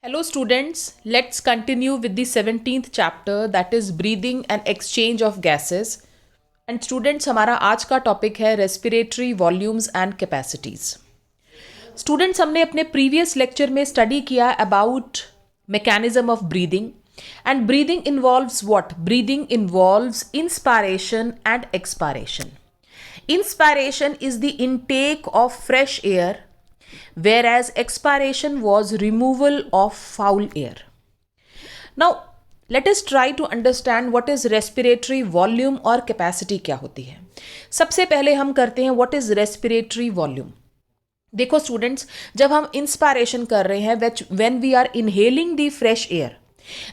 Hello students, let's continue with the 17th chapter, that is breathing and exchange of gases. And students, हमारा आज का topic है respiratory volumes and capacities. Students, हमने अपने previous lecture में study किया about mechanism of breathing. And breathing involves what? Breathing involves inspiration and expiration. Inspiration is the intake of fresh air, whereas expiration was removal of foul air. Now, let us try to understand what is respiratory volume और capacity क्या होती है. सबसे पहले हम करते हैं what is respiratory volume. देखो स्टूडेंट्स, जब हम इंस्पायरेशन कर रहे हैं when we are inhaling the fresh air,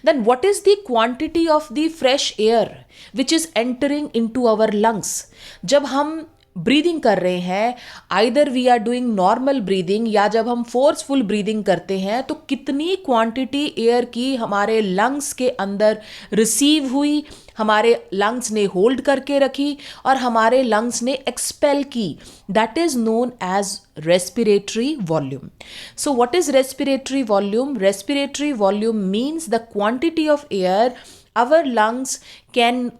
then what is the quantity of the fresh air which is entering into our lungs? जब हम ब्रीदिंग कर रहे हैं, either we are doing normal breathing या जब हम फोर्सफुल ब्रीदिंग करते हैं, तो कितनी क्वांटिटी एयर की हमारे लंग्स के अंदर रिसीव हुई, हमारे लंग्स ने होल्ड करके रखी और हमारे लंग्स ने एक्सपेल की. That is known as respiratory volume. So what is respiratory volume? Respiratory volume means the quantity of air our lungs can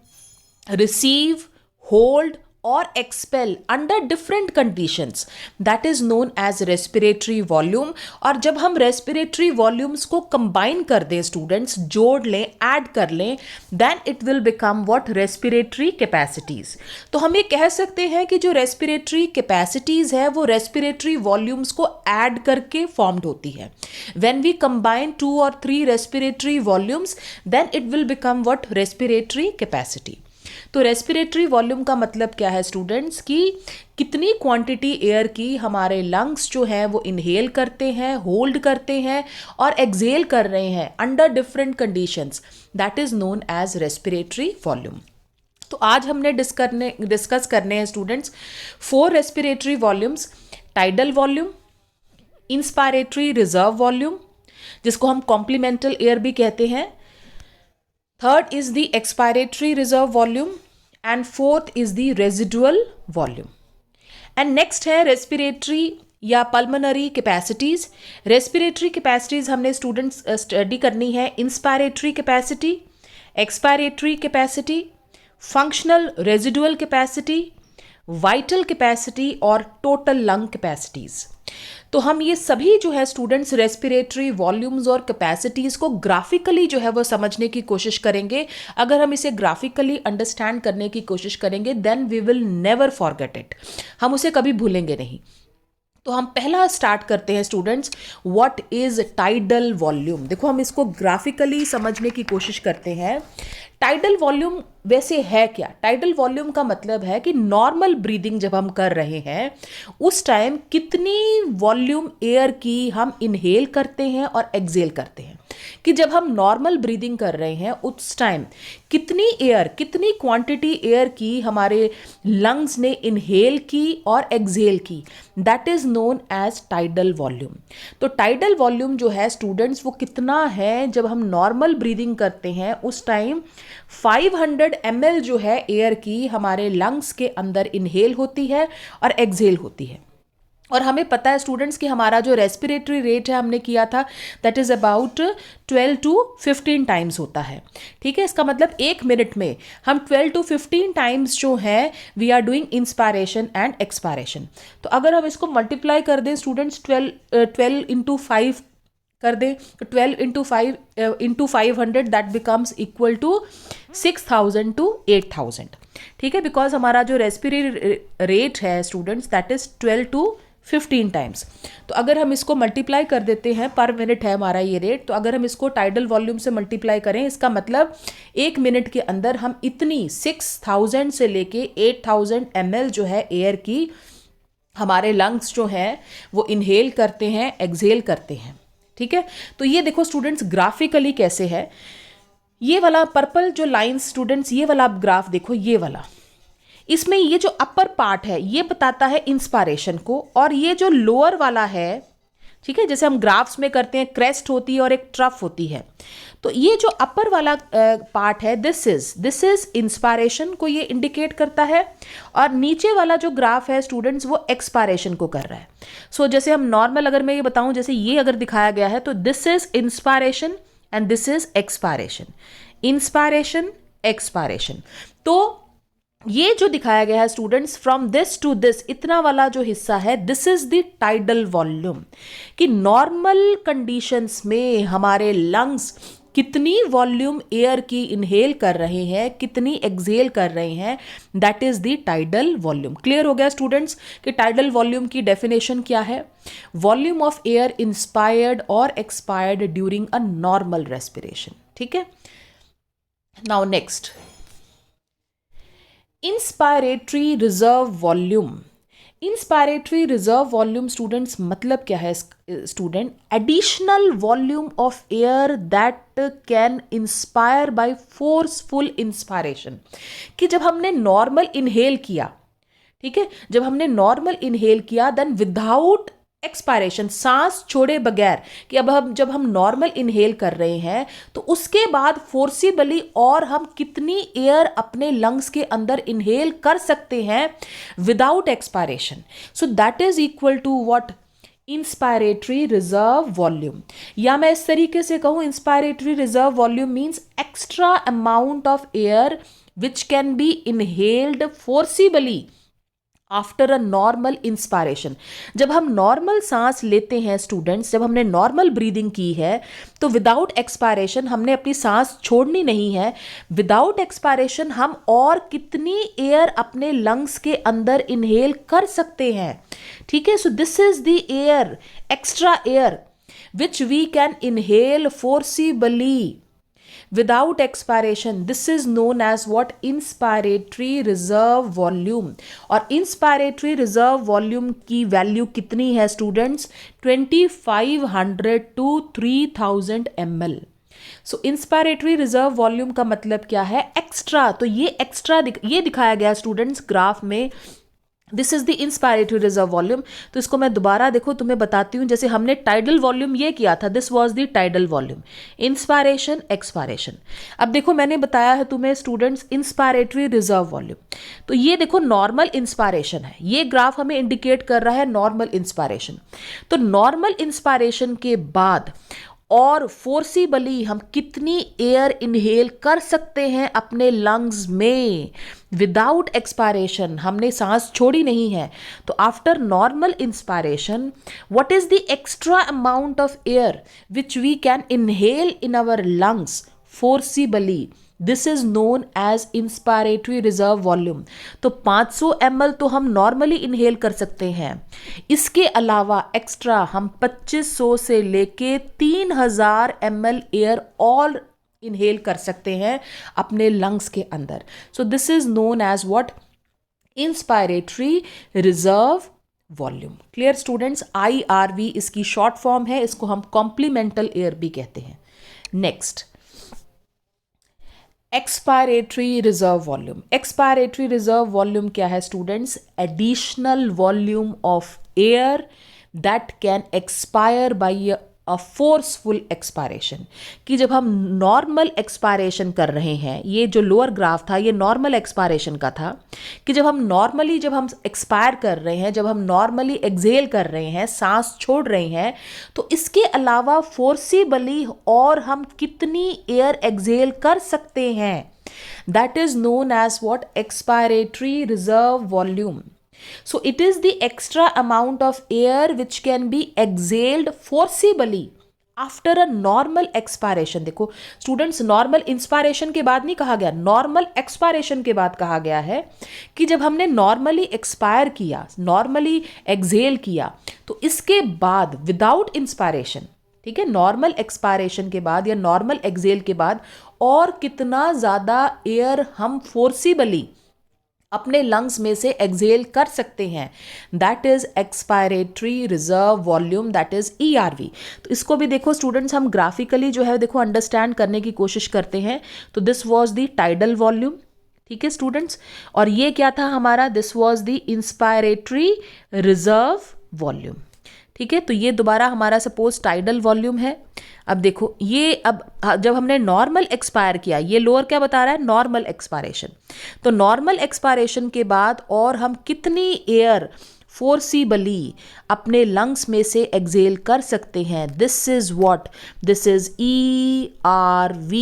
receive, hold or expel under different conditions. That is known as respiratory volume. और जब हम respiratory volumes को combine कर दें students, जोड़ लें, add कर लें, then it will become what? Respiratory capacities. तो हम ये कह सकते हैं कि जो respiratory capacities है वो respiratory volumes को ऐड करके formed होती है. When we combine 2 or 3 respiratory volumes, then it will become what? Respiratory capacity. तो रेस्पिरेटरी वॉल्यूम का मतलब क्या है स्टूडेंट्स? कि कितनी क्वांटिटी एयर की हमारे लंग्स जो हैं वो इनहेल करते हैं, होल्ड करते हैं और एक्सहेल कर रहे हैं under different conditions. That is known as respiratory volume. तो आज हमने डिस्कस करने हैं students 4 respiratory volumes. Tidal volume, inspiratory reserve volume जिसको हम कॉम्प्लीमेंटल एयर भी कहते हैं. Third is the expiratory reserve volume and fourth is the residual volume. And next है respiratory या pulmonary capacities. Respiratory capacities हमने students study करनी है inspiratory capacity, expiratory capacity, functional residual capacity, vital capacity और total lung capacities. तो हम ये सभी जो है स्टूडेंट्स रेस्पिरेटरी वॉल्यूम्स और कैपेसिटीज़ को ग्राफिकली जो है वो समझने की कोशिश करेंगे. अगर हम इसे ग्राफिकली अंडरस्टैंड करने की कोशिश करेंगे then we will never forget it. हम उसे कभी भूलेंगे नहीं. तो हम पहला स्टार्ट करते हैं students, what is tidal volume. देखो हम इसको ग्राफिकली समझने की कोशिश करते हैं. टाइडल वॉल्यूम वैसे है क्या? टाइडल वॉल्यूम का मतलब है कि नॉर्मल ब्रीदिंग जब हम कर रहे हैं उस टाइम कितनी वॉल्यूम एयर की हम इनहेल करते हैं और एक्सहेल करते हैं. कि जब हम नॉर्मल ब्रीदिंग कर रहे हैं उस टाइम कितनी एयर, कितनी क्वांटिटी एयर की हमारे लंग्स ने इनहेल की और एक्सहेल की. That is known as tidal volume. तो टाइडल वॉल्यूम जो है स्टूडेंट्स वो कितना है? जब हम नॉर्मल ब्रीदिंग करते हैं उस टाइम 500 ml जो है एयर की हमारे लंग्स के अंदर इनहेल होती है और एक्सहेल होती है. और हमें पता है स्टूडेंट्स कि हमारा जो रेस्पिरेटरी रेट है हमने किया था that is about 12 to 15 times होता है. ठीक है, इसका मतलब 1 मिनट में हम 12 to 15 टाइम्स जो है we are doing inspiration and expiration. तो अगर हम इसको मल्टीप्लाई कर दें स्टूडेंट्स 12 इंटू 5 कर दें तो 12 into 5 into 500 that becomes equal to 6000 to 8000. ठीक है, बिकॉज हमारा जो रेस्पिरेटरी रेट है students that is 12 to 15 times. तो अगर हम इसको मल्टीप्लाई कर देते हैं, पर मिनट है हमारा ये रेट, तो अगर हम इसको टाइडल वॉल्यूम से मल्टीप्लाई करें इसका मतलब 1 मिनट के अंदर हम इतनी 6000 से लेके 8000 ml जो है एयर की हमारे लंग्स जो हैं वो इनहेल करते हैं, एक्सहेल करते हैं. ठीक है, तो ये देखो स्टूडेंट्स ग्राफिकली कैसे है. ये वाला पर्पल जो लाइन्स स्टूडेंट्स, ये वाला आप ग्राफ देखो, ये वाला, इसमें ये जो अपर पार्ट है ये बताता है इंस्पायरेशन को और ये जो लोअर वाला है ठीक है, जैसे हम ग्राफ्स में करते हैं, क्रेस्ट होती है और एक ट्रफ होती है। तो ये जो अपर वाला पार्ट है, दिस इज इंस्पायरेशन को ये इंडिकेट करता है, और नीचे वाला जो ग्राफ है स्टूडेंट्स वो एक्सपायरेशन को कर रहा है। सो जैसे हम नॉर्मल अगर मैं ये बताऊं, जैसे ये अगर दिखाया गया है तो this is inspiration and this is expiration, inspiration expiration. तो ये जो दिखाया गया है students, from this to this, इतना वाला जो हिस्सा है, this is the tidal volume, कि नॉर्मल कंडीशंस में हमारे लंग्स कितनी वॉल्यूम एयर की इनहेल कर रहे हैं, कितनी एक्सहेल कर रहे हैं, that is the tidal volume. Clear हो गया स्टूडेंट्स कि टाइडल वॉल्यूम की डेफिनेशन क्या है? वॉल्यूम ऑफ एयर इंस्पायर्ड और expired during a normal respiration. ठीक है, now next, inspiratory reserve volume. Inspiratory reserve volume students मतलब क्या है student? Additional volume of air that can inspire by forceful inspiration, कि जब हमने नॉर्मल इनहेल किया, ठीक है, जब हमने नॉर्मल इनहेल किया, देन विदाउट एक्सपायरेशन, सांस छोड़े बगैर, कि अब हम जब हम नॉर्मल इनहेल कर रहे हैं तो उसके बाद फोर्सिबली और हम कितनी एयर अपने लंग्स के अंदर इनहेल कर सकते हैं without expiration. So that is equal to what? Inspiratory reserve volume. या मैं इस तरीके से कहूं, inspiratory reserve volume means extra amount of air which can be inhaled forcibly after a normal inspiration. जब हम नॉर्मल सांस लेते हैं स्टूडेंट्स, जब हमने नॉर्मल ब्रीदिंग की है तो विदाउट एक्सपायरेशन हमने अपनी सांस छोड़नी नहीं है। विदाउट एक्सपायरेशन हम और कितनी एयर अपने लंग्स के अंदर इनहेल कर सकते हैं। ठीक है, so this is the air, extra air which we can inhale forcibly without expiration. This is known as what? Inspiratory reserve volume। और inspiratory reserve volume की वैल्यू कितनी है students? 2500 to 3000 ml। So inspiratory reserve volume का मतलब क्या है? Extra. तो ये एक्स्ट्रा ये दिखाया गया स्टूडेंट्स ग्राफ में, this is the inspiratory reserve volume. तो इसको मैं दोबारा देखो तुम्हें बताती हूँ। जैसे हमने टाइडल वॉल्यूम ये किया था, this was the tidal volume, inspiration expiration. अब देखो मैंने बताया है तुम्हें स्टूडेंट्स इंस्पायरेटरी रिजर्व वॉल्यूम। तो ये देखो नॉर्मल इंस्पायरेशन है, ये ग्राफ हमें इंडिकेट कर रहा है नॉर्मल इंस्पायरेशन। तो नॉर्मल इंस्पायरेशन के बाद और फोर्सिबली हम कितनी एयर इनहेल कर सकते हैं अपने लंग्स में विदाउट एक्सपायरेशन, हमने सांस छोड़ी नहीं है। तो after normal inspiration what is the extra amount of air which we can inhale in our lungs forcibly? This is known as inspiratory reserve volume. तो 500 ml तो हम नॉर्मली इनहेल कर सकते हैं, इसके अलावा एक्स्ट्रा हम 2500 से लेके 3000 ml एयर और इनहेल कर सकते हैं अपने लंग्स के अंदर। So this is known as what? Inspiratory reserve volume. Clear students? IRV इसकी शॉर्ट फॉर्म है, इसको हम कॉम्प्लीमेंटल एयर भी कहते हैं। Next, expiratory reserve volume. Expiratory reserve volume क्या है students? Additional volume of air that can expire by a forceful expiration, कि जब हम नॉर्मल एक्सपायरेशन कर रहे हैं, ये जो लोअर ग्राफ था ये नॉर्मल एक्सपायरेशन का था, कि जब हम एक्सपायर कर रहे हैं, जब हम नॉर्मली एक्सहेल कर रहे हैं, सांस छोड़ रहे हैं, तो इसके अलावा फोर्सिबली और हम कितनी एयर एक्सहेल कर सकते हैं, that is known as what? Expiratory reserve volume. So it is the extra amount of air which can be exhaled forcibly after a normal expiration। देखो स्टूडेंट्स, नॉर्मल इंस्पायरेशन के बाद नहीं कहा गया, नॉर्मल एक्सपायरेशन के बाद कहा गया है कि जब हमने नॉर्मली एक्सपायर किया, नॉर्मली एक्सहेल किया, तो इसके बाद विदाउट इंस्पायरेशन, ठीक है, नॉर्मल एक्सपायरेशन के बाद या नॉर्मल एक्सहेल के बाद और कितना ज़्यादा एयर हम फोर्सिबली अपने लंग्स में से एक्सहेल कर सकते हैं, that is expiratory reserve volume, that is ERV। तो इसको भी देखो स्टूडेंट्स, हम ग्राफिकली जो है देखो अंडरस्टैंड करने की कोशिश करते हैं। तो this was the tidal volume, ठीक है स्टूडेंट्स, और ये क्या था हमारा? This was the inspiratory reserve volume. ठीक है, तो ये दोबारा हमारा सपोज टाइडल वॉल्यूम है। अब देखो ये, अब जब हमने नॉर्मल एक्सपायर किया, ये लोअर क्या बता रहा है, नॉर्मल एक्सपायरेशन। तो नॉर्मल एक्सपायरेशन के बाद और हम कितनी एयर फोर्सिबली अपने लंग्स में से एक्सेल कर सकते हैं, this is what, this is ERV,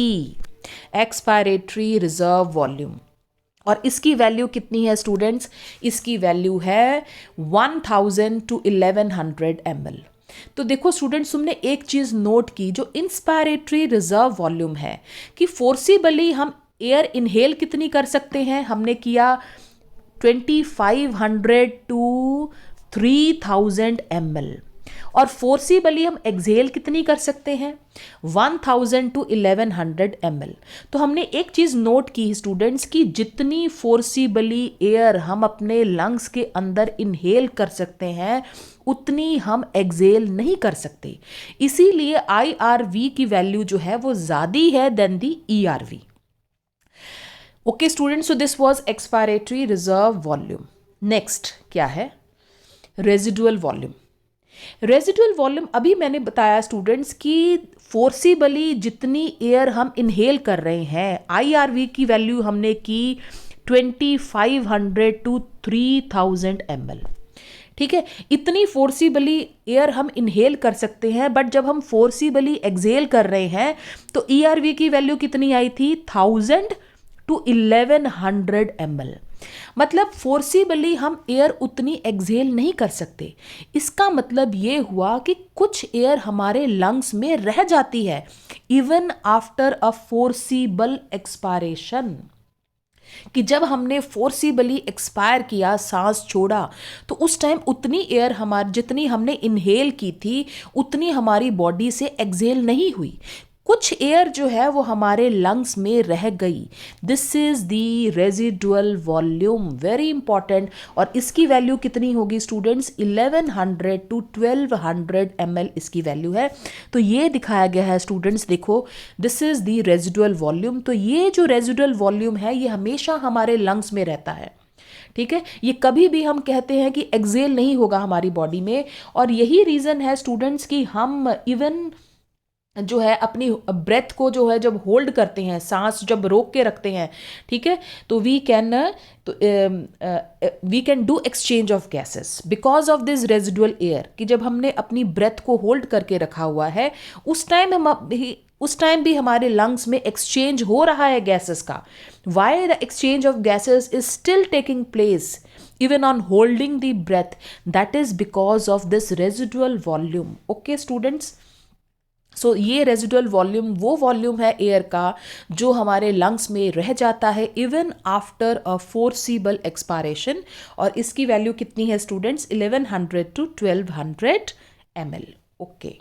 expiratory reserve volume. और इसकी वैल्यू कितनी है स्टूडेंट्स, इसकी वैल्यू है 1000 to 1100 ml। तो देखो स्टूडेंट्स, तुमने एक चीज नोट की, जो इंस्पायरेटरी रिजर्व वॉल्यूम है कि फोर्सिबली हम एयर इनहेल कितनी कर सकते हैं, हमने किया 2500 to 3000 ml, और फोर्सिबली हम एक्सेल कितनी कर सकते हैं, 1000 to 1100 ml। तो हमने एक चीज नोट की स्टूडेंट्स की, जितनी फोर्सिबली एयर हम अपने लंग्स के अंदर इनहेल कर सकते हैं उतनी हम एक्सेल नहीं कर सकते। इसीलिए IRV की वैल्यू जो है वो ज्यादा है then the ERV। Okay students, so this was expiratory reserve volume. Next क्या है, रेजिडुअल वॉल्यूम। रेजिडुअल वॉल्यूम अभी मैंने बताया स्टूडेंट्स कि फोर्सिबली जितनी एयर हम इनहेल कर रहे हैं, IRV की वैल्यू हमने की 2500 to 3000 ml। ठीक है, इतनी फोर्सिबली एयर हम इनहेल कर सकते हैं, बट जब हम फोर्सिबली एक्सेल कर रहे हैं तो ERV की वैल्यू कितनी आई थी, 1000 to 1100 ml। मतलब फोर्सिबली हम एयर उतनी एक्सेल नहीं कर सकते। इसका मतलब ये हुआ कि कुछ एयर हमारे लंग्स में रह जाती है even after a forcible expiration, कि जब हमने फोर्सिबली एक्सपायर किया, सांस छोड़ा, तो उस टाइम उतनी एयर हमारी जितनी हमने इनहेल की थी उतनी हमारी बॉडी से एक्सेल नहीं हुई, कुछ एयर जो है वो हमारे लंग्स में रह गई। This is the residual volume, very important. और इसकी वैल्यू कितनी होगी स्टूडेंट्स, 1100 to 1200 ml इसकी वैल्यू है। तो ये दिखाया गया है स्टूडेंट्स, देखो this is the residual volume. तो ये जो रेजिडुअल वॉल्यूम है ये हमेशा हमारे लंग्स में रहता है। ठीक है, ये कभी भी हम कहते हैं कि एक्सेल नहीं होगा हमारी बॉडी में, और यही रीजन है स्टूडेंट्स कि हम इवन जो है अपनी ब्रेथ को जो है जब होल्ड करते हैं, सांस जब रोक के रखते हैं, ठीक है, तो we can do exchange of gases because of this residual air, कि जब हमने अपनी ब्रेथ को होल्ड करके रखा हुआ है उस टाइम भी हमारे लंग्स में एक्सचेंज हो रहा है गैसेस का। Why the exchange of gases is still taking place even on holding the breath, that is because of this residual volume. Okay students, सो ये रेजिडुअल वॉल्यूम वो वॉल्यूम है एयर का जो हमारे लंग्स में रह जाता है even after a forcible expiration, और इसकी वैल्यू कितनी है स्टूडेंट्स, 1100 to 1200 ml। ओके,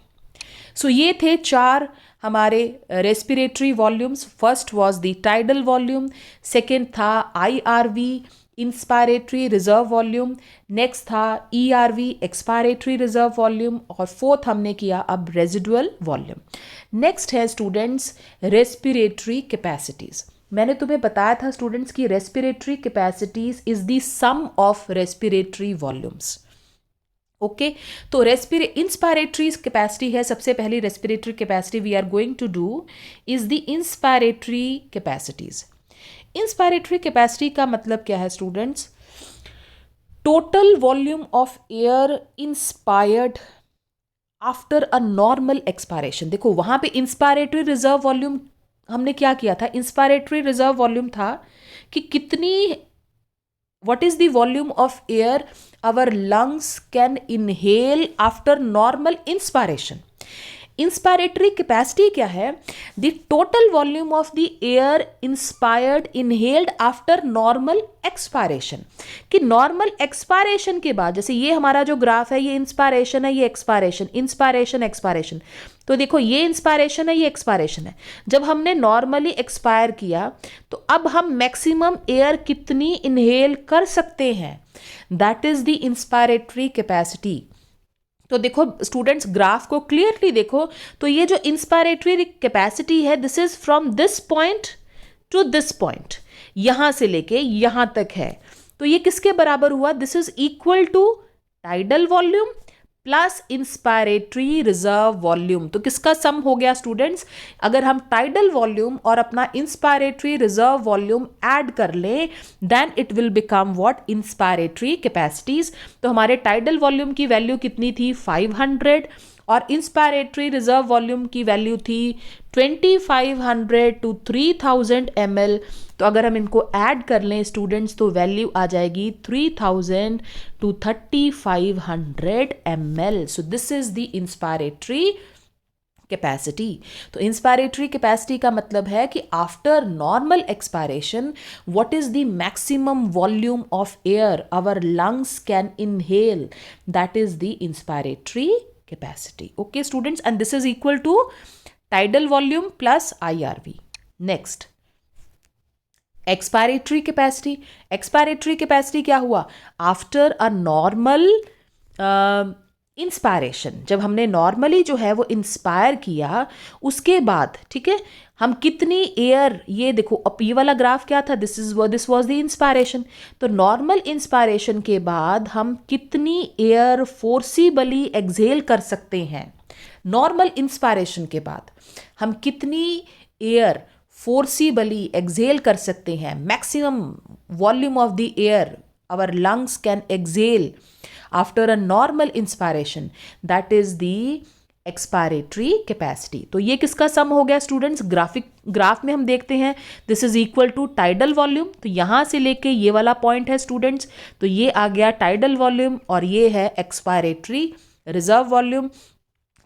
सो ये थे 4 हमारे respiratory volumes. First was the tidal volume, second था IRV inspiratory reserve volume, next था ERV एक्सपायरेटरी रिजर्व वॉल्यूम, और फोर्थ हमने किया अब रेजिडुअल वॉल्यूम। नेक्स्ट है स्टूडेंट्स रेस्पिरेटरी कैपेसिटीज। मैंने तुम्हें बताया था स्टूडेंट्स की respiratory capacities is the sum of respiratory volumes. Okay, तो इंस्पायरेटरी कैपेसिटी है, सबसे पहली respiratory capacity we are going to do is the inspiratory capacities. Inspiratory capacity का मतलब क्या है students, total volume of air inspired after a normal expiration. देखो वहां पे इंस्पायरेटरी रिजर्व वॉल्यूम हमने क्या किया था, इंस्पायरेटरी रिजर्व वॉल्यूम था कि कितनी, what is the volume of air our lungs can inhale after normal inspiration. Inspiratory capacity क्या है, the total volume of the air inspired inhaled after normal expiration, कि नॉर्मल एक्सपायरेशन के बाद, जैसे ये हमारा जो ग्राफ है ये इंस्पायरेशन है, ये एक्सपायरेशन, इंस्पायरेशन एक्सपायरेशन, तो देखो ये इंस्पायरेशन है, ये एक्सपायरेशन है। जब हमने नॉर्मली एक्सपायर किया तो अब हम मैक्सिमम एयर कितनी इनहेल कर सकते हैं, that is the inspiratory capacity. तो देखो स्टूडेंट्स ग्राफ को क्लियरली देखो, तो ये जो इंस्पायरेटरी कैपेसिटी है this is from this point two this point, यहां से लेके यहां तक है। तो ये किसके बराबर हुआ, this is equal to tidal volume plus inspiratory reserve volume. तो किसका सम हो गया स्टूडेंट्स? अगर हम टाइडल वॉल्यूम और अपना इंस्पायरेटरी रिजर्व वॉल्यूम ऐड कर लें then it will become what? Inspiratory capacities. तो हमारे टाइडल वॉल्यूम की वैल्यू कितनी थी? 500 और इंस्पायरेटरी रिजर्व वॉल्यूम की वैल्यू थी 2500 टू 3000 ml। तो अगर हम इनको ऐड कर लें स्टूडेंट्स तो वैल्यू आ जाएगी 3000 to 3500 ml। So this is the inspiratory capacity. तो इंस्पायरेटरी कैपेसिटी का मतलब है कि after normal expiration what is the maximum volume of air our lungs can inhale, that is the inspiratory capacity. Okay students, and this is equal to tidal volume plus IRV. Next, expiratory capacity. Expiratory capacity क्या हुआ? After a normal inspiration, जब हमने normally जो है वो inspire किया उसके बाद, ठीक है, हम कितनी एयर, ये देखो अब ये वाला ग्राफ क्या था? This was the inspiration. तो नॉर्मल इंस्पायरेशन के बाद हम कितनी एयर फोर्सिबली एक्सहेल कर सकते हैं? नॉर्मल इंस्पायरेशन के बाद हम कितनी एयर फोर्सिबली एक्सहेल कर सकते हैं? Maximum volume of the air our lungs can exhale after a normal inspiration, that is the expiratory capacity. तो ये किसका सम हो गया स्टूडेंट्स? ग्राफ में हम देखते हैं this is equal to tidal volume. तो यहाँ से लेके ये वाला पॉइंट है स्टूडेंट्स, तो ये आ गया टाइडल वॉल्यूम और ये है एक्सपायरेटरी रिजर्व वॉल्यूम।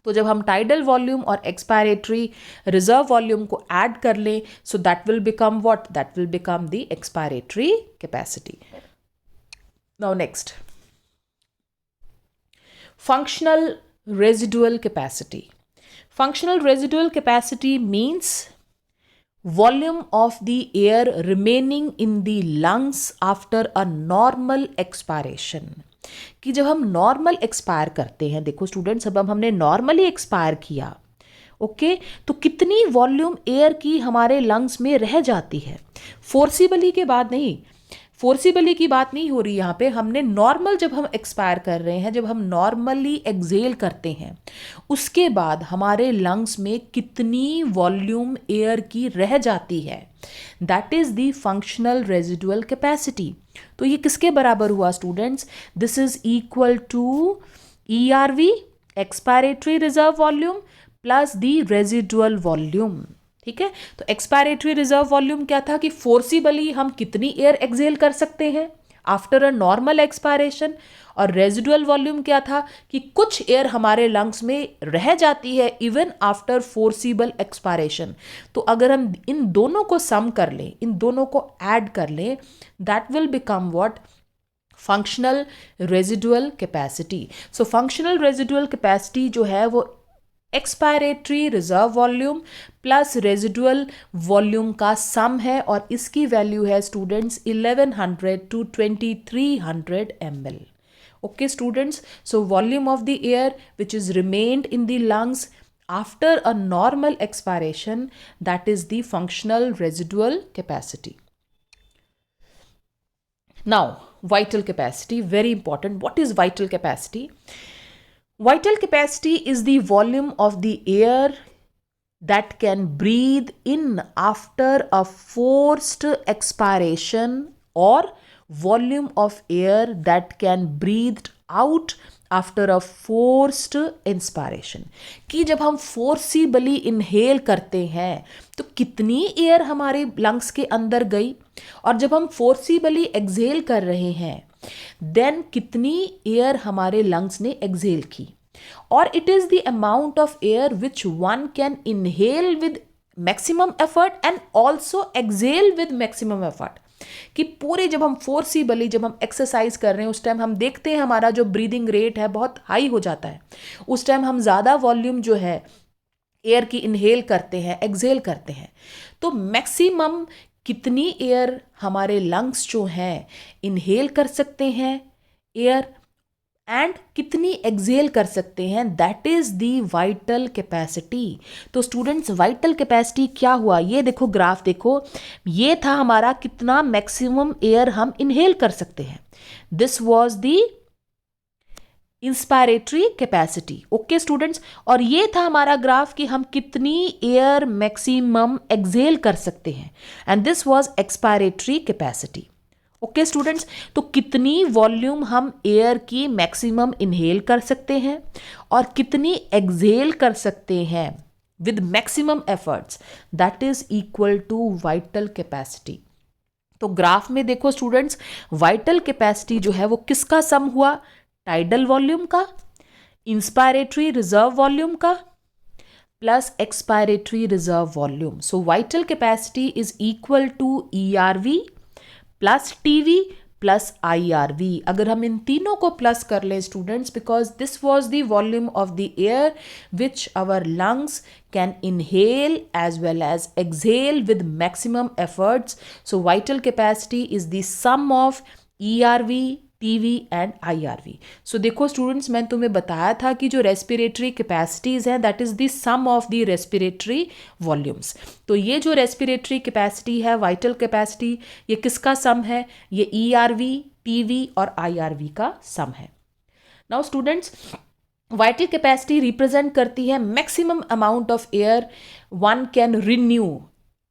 तो जब हम टाइडल वॉल्यूम और एक्सपायरेटरी रिजर्व वॉल्यूम को ऐड कर लें so that will become what? That will become the expiratory capacity. Now next, functional residual capacity. Functional residual capacity means volume of the air remaining in the lungs after a normal expiration. कि जब हम normal expire करते हैं, देखो students अब हमने normally expire किया, okay, तो कितनी वॉल्यूम एयर की हमारे लंग्स में रह जाती है? फोर्सिबली के बाद नहीं, फोर्सिबली की बात नहीं हो रही यहाँ पे, हमने नॉर्मल जब हम एक्सपायर कर रहे हैं, जब हम नॉर्मली एक्सहेल करते हैं उसके बाद हमारे लंग्स में कितनी वॉल्यूम एयर की रह जाती है? That is the functional residual capacity. तो ये किसके बराबर हुआ students? This is equal to ERV, expiratory reserve volume, plus the residual volume. ठीक है, तो एक्सपायरेटरी रिजर्व वॉल्यूम क्या था कि फोर्सिबली हम कितनी एयर एक्सहेल कर सकते हैं आफ्टर अ नॉर्मल एक्सपायरेशन, और रेजिडुअल वॉल्यूम क्या था कि कुछ एयर हमारे लंग्स में रह जाती है इवन आफ्टर फोर्सिबल एक्सपायरेशन। तो अगर हम इन दोनों को सम कर लें, इन दोनों को ऐड कर लें, that will become what? Functional residual capacity. So functional residual capacity जो है वो expiratory reserve volume plus residual volume का सम है और इसकी वैल्यू है students 1100 to 2300 ml. Okay students, so volume of the air which is remained in the lungs after a normal expiration, that is the functional residual capacity. Now vital capacity, very important. What is vital capacity? Vital capacity is the volume of the air that can breathe in after a forced expiration or volume of air that can breathed out after a forced inspiration. कि जब हम forcibly inhale करते हैं तो कितनी air हमारे lungs के अंदर गई, और जब हम फोर्सिबली एक्सहेल कर रहे हैं देन कितनी एयर हमारे लंग्स ने एक्सहेल की, और it is the amount of air which one can inhale with maximum effort and also exhale with maximum effort. कि पूरे जब हम फोर्सिबली जब हम एक्सरसाइज कर रहे हैं उस टाइम हम देखते हैं हमारा जो ब्रीदिंग रेट है बहुत हाई हो जाता है, उस टाइम हम ज़्यादा वॉल्यूम जो है एयर की इनहेल करते हैं, एक्सहेल करते हैं। तो मैक्सिमम कितनी एयर हमारे लंग्स जो हैं इनहेल कर सकते हैं एयर एंड कितनी एक्सहेल कर सकते हैं, that is the vital capacity. तो स्टूडेंट्स वाइटल कैपेसिटी क्या हुआ, ये देखो ग्राफ देखो, ये था हमारा कितना मैक्सिमम एयर हम इनहेल कर सकते हैं। This was the inspiratory capacity. Okay students, और ये था हमारा ग्राफ कि हम कितनी एयर मैक्सिमम एक्सहेल कर सकते हैं, and this was expiratory capacity. Okay students, तो कितनी वॉल्यूम हम एयर की मैक्सिमम इनहेल कर सकते हैं और कितनी एक्सहेल कर सकते हैं with maximum efforts, that is equal to vital capacity. तो ग्राफ में देखो स्टूडेंट्स, वाइटल कैपेसिटी जो है वो किसका सम हुआ, टाइडल वॉल्यूम का, इंस्पायरेटरी रिजर्व वॉल्यूम का plus expiratory reserve volume. So vital capacity is equal to ERV plus TV plus IRV। अगर हम इन तीनों को प्लस कर लें students, because this was the volume of the air which our lungs can inhale as well as exhale with maximum efforts. So vital capacity is the sum of ERV, TV and IRV। सो देखो students, मैंने तुम्हें बताया था कि जो respiratory capacities हैं that is the sum of the respiratory volumes. तो ये जो रेस्पिरेटरी कैपेसिटी है, वाइटल कैपेसिटी, ये किसका सम है, ये ERV, TV और IRV का सम है। Now students, vital capacity represent करती है maximum amount of air one can renew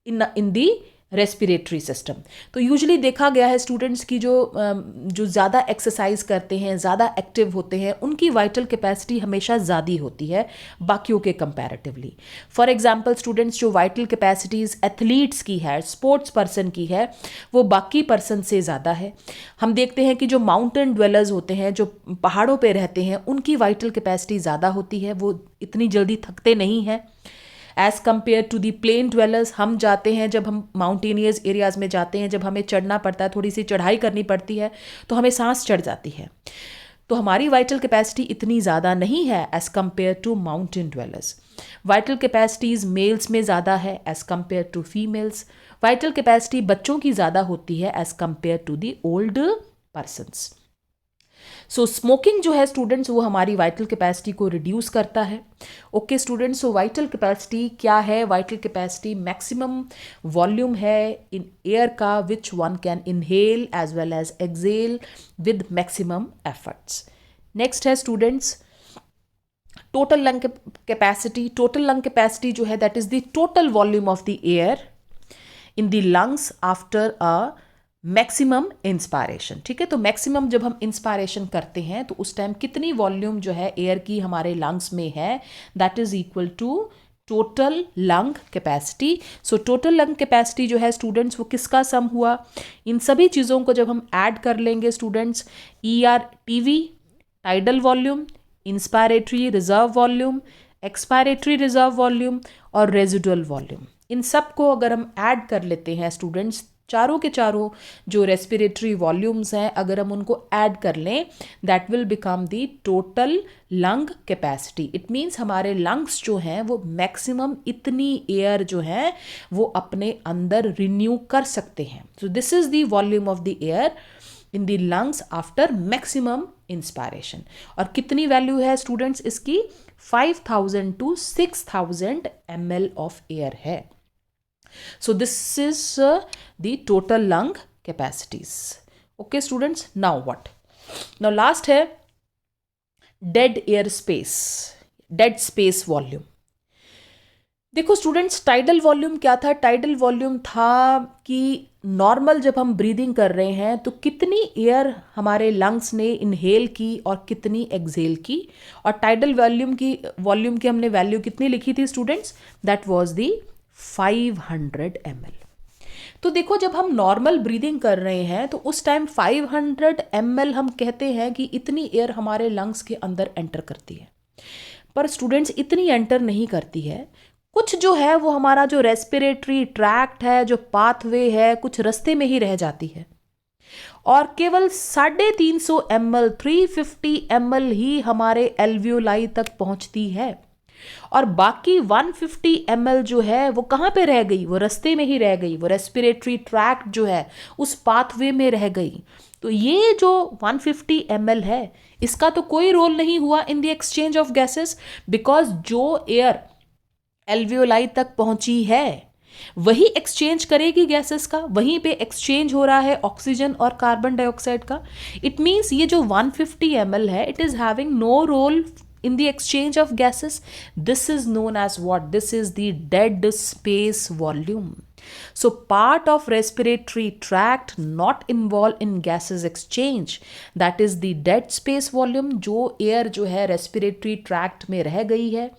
in the respiratory system. तो यूजुअली देखा गया है स्टूडेंट्स की जो ज़्यादा एक्सरसाइज करते हैं, ज़्यादा एक्टिव होते हैं, उनकी वाइटल कैपेसिटी हमेशा ज़्यादा होती है बाकियों के कंपैरेटिवली। फॉर एग्जांपल स्टूडेंट्स, जो वाइटल कैपेसिटीज़ एथलीट्स की है, स्पोर्ट्स पर्सन की है, वो बाकी पर्सन से ज़्यादा है। हम देखते हैं कि जो माउंटेन ड्वेलर्स होते हैं, जो पहाड़ों पर रहते हैं, उनकी वाइटल कैपेसिटी ज़्यादा होती है, वो इतनी जल्दी थकते नहीं हैं as compared to the plain dwellers. हम जाते हैं, जब हम माउंटेनियस एरियाज में जाते हैं, जब हमें चढ़ना पड़ता है, थोड़ी सी चढ़ाई करनी पड़ती है, तो हमें सांस चढ़ जाती है। तो हमारी वाइटल कैपेसिटी इतनी ज़्यादा नहीं है as compared to mountain dwellers. Vital capacities males में ज़्यादा है as compared to females. Vital capacity बच्चों की ज़्यादा होती है as compared to the old persons. So smoking जो है स्टूडेंट्स, वो हमारी वाइटल कैपेसिटी को रिड्यूस करता है। ओके स्टूडेंट्स, सो वाइटल कैपेसिटी क्या है, वाइटल कैपेसिटी मैक्सिमम वॉल्यूम है इन एयर का which one can inhale as well as exhale with maximum efforts. Next है students total lung capacity. Total lung capacity जो है that is the total volume of the air in the lungs after a maximum inspiration. ठीक है, तो maximum जब हम inspiration करते हैं तो उस टाइम कितनी वॉल्यूम जो है एयर की हमारे लंग्स में है, that is equal to total lung capacity. So total lung capacity जो है स्टूडेंट्स, वो किसका सम हुआ, इन सभी चीज़ों को जब हम ऐड कर लेंगे students, ERTV tidal volume, inspiratory reserve volume, expiratory reserve volume और रेजिडुअल वॉल्यूम, इन सब को अगर हम ऐड कर लेते हैं स्टूडेंट्स, चारों के चारों जो रेस्पिरेटरी वॉल्यूम्स हैं, अगर हम उनको ऐड कर लें, that will become the total lung capacity. It means हमारे लंग्स जो हैं वो मैक्सिमम इतनी एयर जो है वो अपने अंदर रिन्यू कर सकते हैं। सो this is the volume of the air in the lungs after maximum inspiration. और कितनी वैल्यू है स्टूडेंट्स इसकी, 5000 to 6000 ml ऑफ एयर है। So this is the total lung capacities. Okay students, now what? Now last है dead air space, dead space volume. देखो students, tidal volume क्या था, tidal volume था कि नॉर्मल जब हम ब्रीदिंग कर रहे हैं तो कितनी एयर हमारे लंग्स ने इनहेल की और कितनी एक्सहेल की, और टाइडल वॉल्यूम की हमने वैल्यू कितनी लिखी थी students, that was the 500 ml। तो देखो जब हम नॉर्मल ब्रीदिंग कर रहे हैं तो उस टाइम 500 ml हम कहते हैं कि इतनी एयर हमारे लंग्स के अंदर एंटर करती है, पर स्टूडेंट्स इतनी एंटर नहीं करती है। कुछ जो है वो हमारा जो रेस्पिरेटरी ट्रैक्ट है, जो पाथवे है, कुछ रास्ते में ही रह जाती है, और केवल 350 ml 350 ml ही हमारे एल्वियोलाई तक पहुंचती है, और बाकी 150 ml जो है वो कहाँ पे रह गई, वो रास्ते में ही रह गई, वो रेस्पिरेटरी ट्रैक्ट जो है उस पाथवे में रह गई। तो ये जो 150 ml है इसका तो कोई रोल नहीं हुआ in the exchange of gases, because जो एयर एल्वियोलाई तक पहुंची है वही एक्सचेंज करेगी गैसेस का, वहीं पे एक्सचेंज हो रहा है ऑक्सीजन और कार्बन डाइऑक्साइड का. इट मीन्स ये जो 150 ml है, it is having no role in the exchange of gases. This is known as what? This is the dead space volume. So part of respiratory tract not involved in gases exchange, that is the dead space volume. जो air जो है respiratory tract में रह गई है,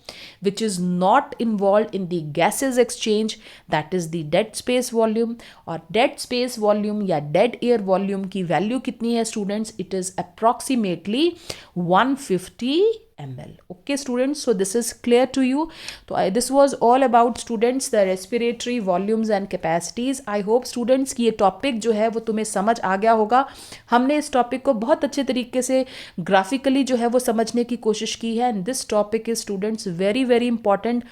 which is not involved in the gases exchange, that is the dead space volume. और dead space volume या dead air volume की वैल्यू कितनी है students? It is approximately 150 ml. Okay students, so this is clear to you. So this was all about students the respiratory volumes and capacities. I hope students कि ये topic जो है वो तुम्हें समझ आ गया होगा. हमने इस टॉपिक को बहुत अच्छे तरीके से ग्राफिकली जो है वो समझने की कोशिश की है, and this topic is students very very important.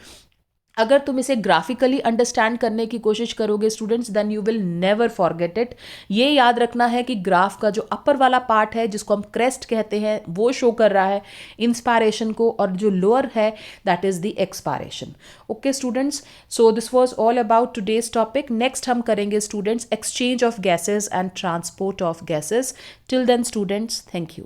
अगर तुम इसे ग्राफिकली अंडरस्टैंड करने की कोशिश करोगे students, then you will never forget it. ये याद रखना है कि ग्राफ का जो अपर वाला पार्ट है, जिसको हम क्रेस्ट कहते हैं, वो शो कर रहा है इंस्पायरेशन को, और जो लोअर है that is the expiration. Okay students, so this was all about today's topic. Next हम करेंगे students exchange of gases and transport of gases. Till then students, thank you.